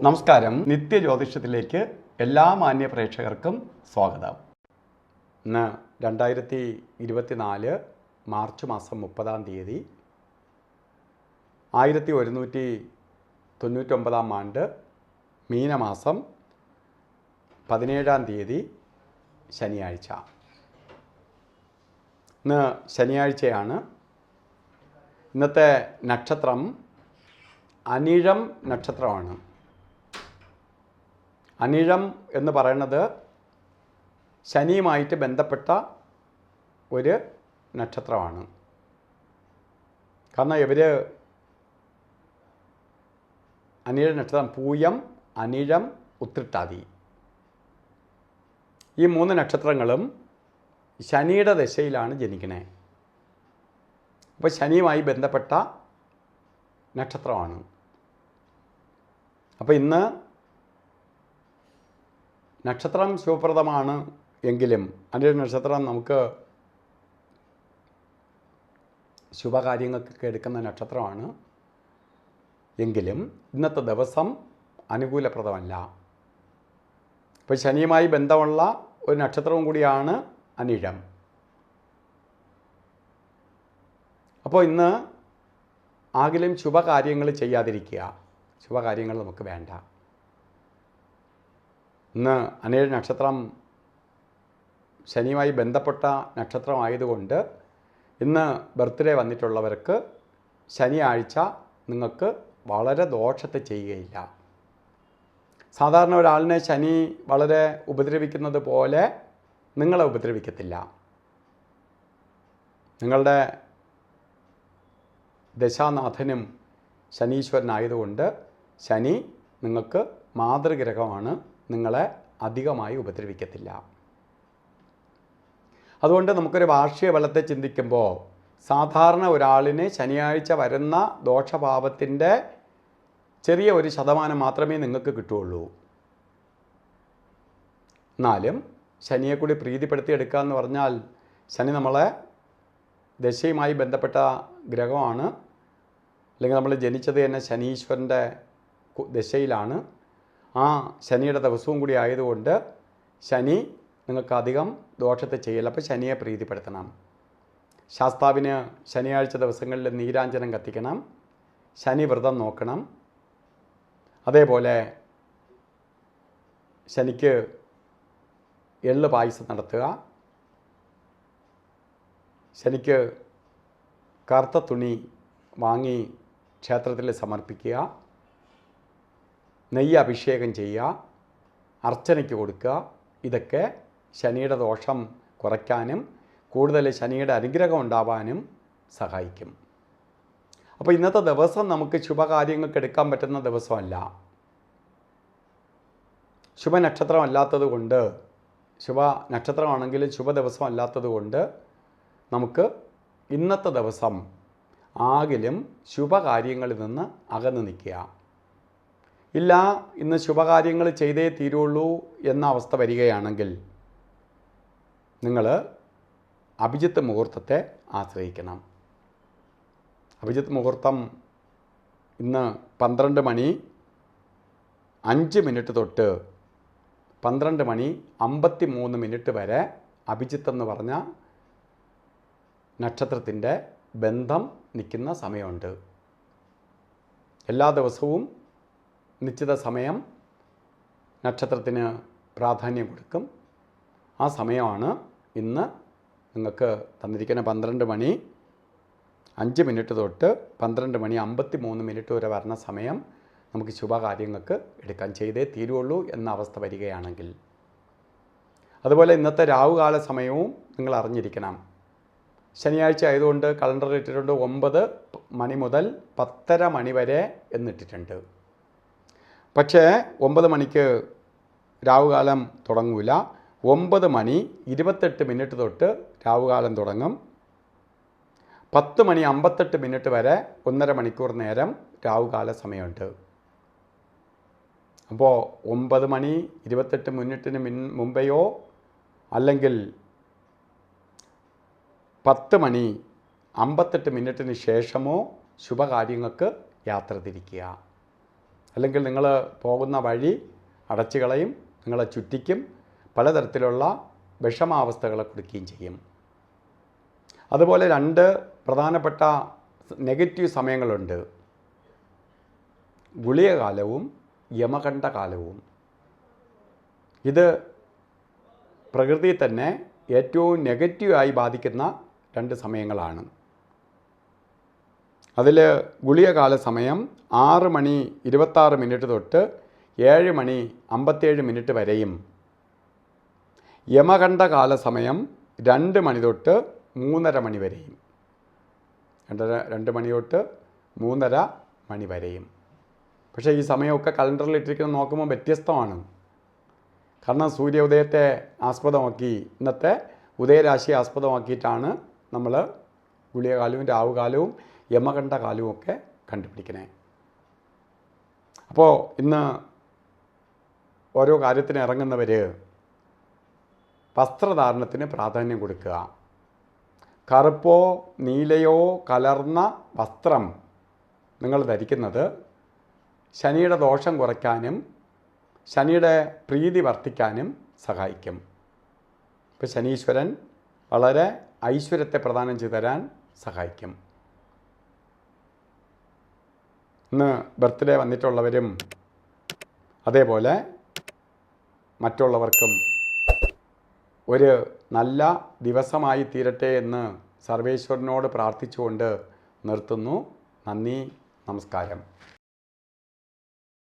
നമസ്കാരം. നിത്യജ്യോതിഷത്തിലേക്ക് എല്ലാ മാന്യ പ്രേക്ഷകർക്കും സ്വാഗതം. ഇന്ന് 2024 മാർച്ച് മാസം 30 1199 ആണ്ട് മീനമാസം 17 ശനിയാഴ്ച. ഇന്ന് ശനിയാഴ്ചയാണ്. ഇന്നത്തെ നക്ഷത്രം അനിഴം നക്ഷത്രമാണ്. അനിഴം എന്ന് പറയുന്നത് ശനിയുമായിട്ട് ബന്ധപ്പെട്ട ഒരു നക്ഷത്രമാണ്. കാരണം ഇവർ അനിഴ നക്ഷത്രം പൂയം, അനിഴം, ഉത്രട്ടാതി ഈ 3 നക്ഷത്രങ്ങളും ശനിയുടെ ദശയിലാണ് ജനിക്കണേ. അപ്പോൾ ശനിയുമായി ബന്ധപ്പെട്ട നക്ഷത്രമാണ്. അപ്പോൾ ഇന്ന് നക്ഷത്രം ശുഭപ്രദമാണ് എങ്കിലും അനിഴ നക്ഷത്രം നമുക്ക് ശുഭകാര്യങ്ങൾക്കൊക്കെ എടുക്കുന്ന നക്ഷത്രമാണ് എങ്കിലും ഇന്നത്തെ ദിവസം അനുകൂലപ്രദമല്ല. ഇപ്പോൾ ശനിയുമായി ബന്ധമുള്ള ഒരു നക്ഷത്രവും കൂടിയാണ് അനിഴം. അപ്പോൾ ഇന്ന് ആകിലും ശുഭകാര്യങ്ങൾ ചെയ്യാതിരിക്കുക. ശുഭകാര്യങ്ങൾ നമുക്ക് വേണ്ട. ഇന്ന് അനിഴ നക്ഷത്രം ശനിയുമായി ബന്ധപ്പെട്ട നക്ഷത്രമായതുകൊണ്ട് ഇന്ന് ബർത്ത്ഡേ വന്നിട്ടുള്ളവർക്ക് ശനിയാഴ്ച നിങ്ങൾക്ക് വളരെ ദോഷത്തെ ചെയ്യുകയില്ല. സാധാരണ ഒരാളിനെ ശനി വളരെ ഉപദ്രവിക്കുന്നത് പോലെ നിങ്ങളെ ഉപദ്രവിക്കത്തില്ല. നിങ്ങളുടെ ദശാനാഥനും ശനീശ്വരനായതുകൊണ്ട് ശനി നിങ്ങൾക്ക് മാതൃഗ്രഹമാണ്. നിങ്ങളെ അധികമായി ഉപദ്രവിക്കത്തില്ല. അതുകൊണ്ട് നമുക്കൊരു വാർഷിക ഫലത്തെ ചിന്തിക്കുമ്പോൾ സാധാരണ ഒരാളിന് ശനിയാഴ്ച വരുന്ന ദോഷഭാവത്തിൻ്റെ ചെറിയ ഒരു ശതമാനം മാത്രമേ നിങ്ങൾക്ക് കിട്ടുകയുള്ളൂ. എന്നാലും ശനിയെ കൂടി പ്രീതിപ്പെടുത്തിയെടുക്കുക എന്ന് പറഞ്ഞാൽ ശനി നമ്മളെ ദശയുമായി ബന്ധപ്പെട്ട ഗ്രഹമാണ്. അല്ലെങ്കിൽ നമ്മൾ ജനിച്ചത് തന്നെ ശനീശ്വരൻ്റെ ദശയിലാണ്. ആ ശനിയുടെ ദിവസവും കൂടി ആയതുകൊണ്ട് ശനി നിങ്ങൾക്ക് അധികം ദോഷത്തെ ചെയ്യില്ല. അപ്പോൾ ശനിയെ പ്രീതിപ്പെടുത്തണം. ശാസ്താവിന് ശനിയാഴ്ച ദിവസങ്ങളിൽ നീരാഞ്ജനം കത്തിക്കണം. ശനി വ്രതം നോക്കണം. അതേപോലെ ശനിക്ക് എള്ള് പായസം നടത്തുക. ശനിക്ക് കറുത്ത തുണി വാങ്ങി ക്ഷേത്രത്തിൽ സമർപ്പിക്കുക. നെയ്യ് അഭിഷേകം ചെയ്യുക. അർച്ചനയ്ക്ക് കൊടുക്കുക. ഇതൊക്കെ ശനിയുടെ ദോഷം കുറയ്ക്കാനും കൂടുതൽ ശനിയുടെ അനുഗ്രഹം ഉണ്ടാവാനും സഹായിക്കും. അപ്പോൾ ഇന്നത്തെ ദിവസം നമുക്ക് ശുഭകാര്യങ്ങൾക്ക് എടുക്കാൻ പറ്റുന്ന ദിവസമല്ല. ശുഭനക്ഷത്രമല്ലാത്തത് കൊണ്ട്, ശുഭ നക്ഷത്രമാണെങ്കിലും ശുഭ ദിവസം അല്ലാത്തത് കൊണ്ട് നമുക്ക് ഇന്നത്തെ ദിവസം ആകിലും ശുഭകാര്യങ്ങളിൽ നിന്ന് അകന്നു നിൽക്കുക. ഇല്ല, ഇന്ന് ശുഭകാര്യങ്ങൾ ചെയ്തേ തീരുള്ളൂ എന്ന അവസ്ഥ വരികയാണെങ്കിൽ നിങ്ങൾ അഭിജിത്ത് മുഹൂർത്തത്തെ ആശ്രയിക്കണം. അഭിജിത്ത് മുഹൂർത്തം ഇന്ന് 12:05 തൊട്ട് 12:53 വരെ അഭിജിത്ത് എന്ന് പറഞ്ഞ നക്ഷത്രത്തിൻ്റെ ബന്ധം നിൽക്കുന്ന സമയമുണ്ട്. എല്ലാ ദിവസവും നിശ്ചിത സമയം നക്ഷത്രത്തിന് പ്രാധാന്യം കൊടുക്കും. ആ സമയമാണ് ഇന്ന് നിങ്ങൾക്ക് തന്നിരിക്കുന്ന 12:05 തൊട്ട് 12:53 വരെ വരുന്ന സമയം നമുക്ക് ശുഭകാര്യങ്ങൾക്ക് എടുക്കാൻ ചെയ്തേ തീരുള്ളൂ എന്ന അവസ്ഥ വരികയാണെങ്കിൽ. അതുപോലെ ഇന്നത്തെ രാവുകാല സമയവും നിങ്ങൾ അറിഞ്ഞിരിക്കണം. ശനിയാഴ്ച ആയതുകൊണ്ട് കലണ്ടറിൽ ഇട്ടിട്ടുണ്ട് 9 മണി മുതൽ 10:30 മണി വരെ എന്നിട്ടിട്ടുണ്ട്. പക്ഷേ 9 മണിക്ക് രാവുകാലം തുടങ്ങില്ല. 9:28 തൊട്ട് രാവുകാലം തുടങ്ങും. 10:58 വരെ 1.5 മണിക്കൂർ നേരം രാവുകാല സമയമുണ്ട്. അപ്പോൾ 9:28 മുമ്പെയോ അല്ലെങ്കിൽ 10:58 ശേഷമോ ശുഭകാര്യങ്ങൾക്ക് യാത്ര തിരിക്കുക. അല്ലെങ്കിൽ നിങ്ങൾ പോകുന്ന വഴി അടച്ചു കളയും, നിങ്ങളെ ചുറ്റിക്കും, പലതരത്തിലുള്ള വിഷമാവസ്ഥകളെ കൊടുക്കുകയും ചെയ്യും. അതുപോലെ 2 പ്രധാനപ്പെട്ട നെഗറ്റീവ് സമയങ്ങളുണ്ട്. ഗുളികകാലവും യമകണ്ഠകാലവും. ഇത് പ്രകൃതിയിൽ തന്നെ ഏറ്റവും നെഗറ്റീവായി ബാധിക്കുന്ന 2 സമയങ്ങളാണ്. അതിൽ ഗുളികകാല സമയം 6 മണി 26 മിനിറ്റ് തൊട്ട് 7 മണി 57 മിനിറ്റ് വരെയും, യമകണ്ഠകാല സമയം 2 മണി തൊട്ട് 3:30 മണി വരെയും. 2 മണി തൊട്ട് 3:30 മണി വരെയും. പക്ഷേ ഈ സമയമൊക്കെ കലണ്ടറിൽ ഇട്ടിരിക്കുന്നത് നോക്കുമ്പോൾ വ്യത്യസ്തമാണ്. കാരണം സൂര്യോദയത്തെ ആസ്പദമാക്കി, ഇന്നത്തെ ഉദയരാശിയെ ആസ്പദമാക്കിയിട്ടാണ് നമ്മൾ ഗുളികകാലവും രാവുകാലവും യമകണ്ഠകാലവും ഒക്കെ കണ്ടുപിടിക്കണേ. അപ്പോൾ ഇന്ന് ഓരോ കാര്യത്തിന് ഇറങ്ങുന്നവർ വസ്ത്രധാരണത്തിന് പ്രാധാന്യം കൊടുക്കുക. കറുപ്പോ നീലയോ കലർന്ന വസ്ത്രം നിങ്ങൾ ധരിക്കുന്നത് ശനിയുടെ ദോഷം കുറയ്ക്കാനും ശനിയുടെ പ്രീതി വർദ്ധിക്കാനും സഹായിക്കും. ഇപ്പോൾ ശനീശ്വരൻ വളരെ ഐശ്വര്യത്തെ പ്രദാനം ചെയ്തു തരാൻ സഹായിക്കും. ഇന്ന് ബർത്ത്ഡേ വന്നിട്ടുള്ളവരും അതേപോലെ മറ്റുള്ളവർക്കും ഒരു നല്ല ദിവസമായി തീരട്ടെ എന്ന് സർവേശ്വരനോട് പ്രാർത്ഥിച്ചുകൊണ്ട് നിർത്തുന്നു. നന്ദി, നമസ്കാരം.